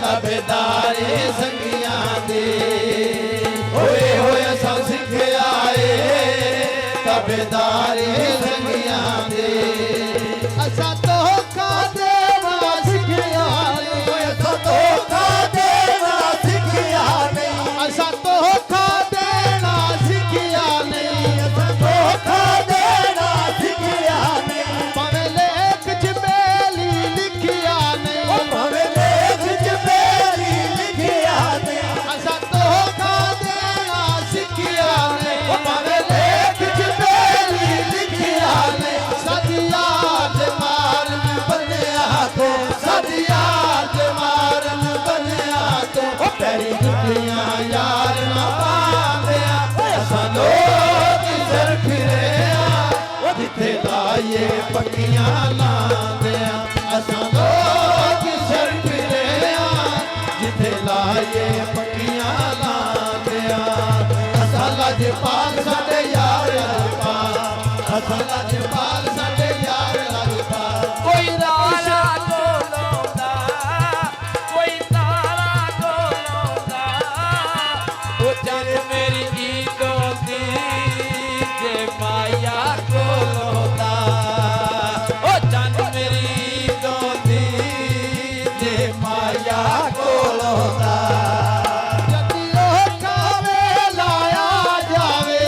तबेदारी संगियां दी होए होए सब सिखिया तबेदारी संगियां दी असा धोखा देना सिखिया नहीं असा धोखा देना सिखिया नहीं असा धोखा देना सिखिया नहीं असा धोखा देना सिखिया नहीं भावें लेख च बेली लिखिया नहीं भावें लेख च बेली लिखिया नहीं असा धोखा देना सिखिया नहीं भावें लेख च बेली लिखिया नहीं सदिया ते मारन बनिया तो सदिया ते मारन बनिया तो पैरी जुटियां यार ना पांदिया असां लोग सिर फिरे जिथे लाए पक्कियां लांदिया असां लोग सिर फिरे जिथे लाए पक्कियां लांदिया असां लजपाल साडे यार लजपाल असां लजपाल साडे यार लजपाल कोई राला कोलोंदा कोई तारा कोलोंदा ओ चल मेरी ईदों दी जे माया कोलोंदा ओ चल मेरी ईदों दी जे माया कोलोंदा जदियो खावे लाया जावे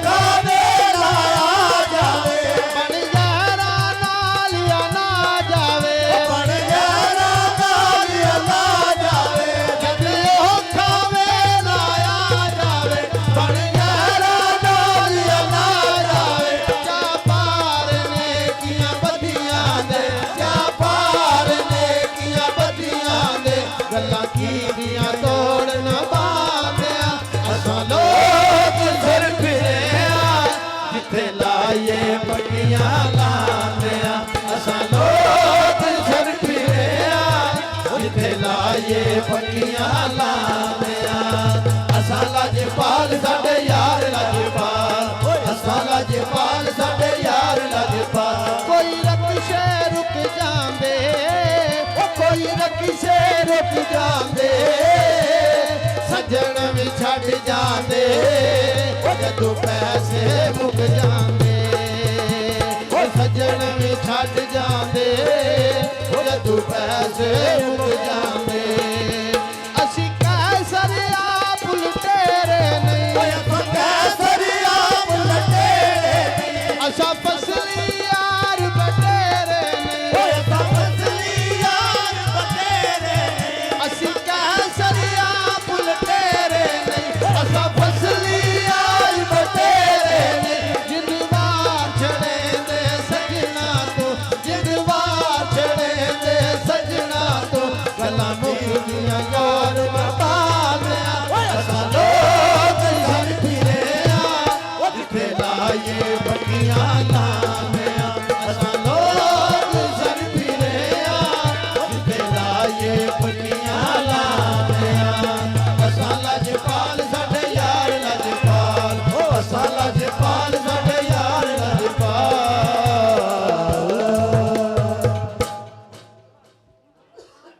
कावे लाया जावे बन यारा नालिया ना जावे बन यारा नालिया ला जावे जदियो खावे लाया जावे बन यारा नालिया ला जावे जा पार ने किया बदियां दे क्या पार ने किया बदियां दे गल्लां कीदियां तोड़ न बांधिया असां लोग सिर फिरे जिथे लाए पक्कियां लांदिया असां लोग सिर फिरे जिथे लाए पक्कियां लांदिया असां लजपाल साडे यार लजपाल असां लजपाल साडे यार लजपाल कोई रखशे रुक जांदे कोई रखिशे रुक जांदे सजन भी छड़ जांदे जदों पैसे मुक जांदे ओ सजन भी छड़ जांदे जदों पैसे मुक जांदे असी कैसर आप लुटेरे नहीं असां कैसरिया लटेरे असा फसली यार बटेरे नहीं असां फसली यार बटेरे असी कैसर आप लुटेरे नहीं असां फसली यार बटेरे जिंदवार छड़े दे सजना तो जिंदवार छड़े दे सजना तो गल्लां मुकदियां यार बता असां लोग सिर फिरे जिथे लाए पक्कियां ला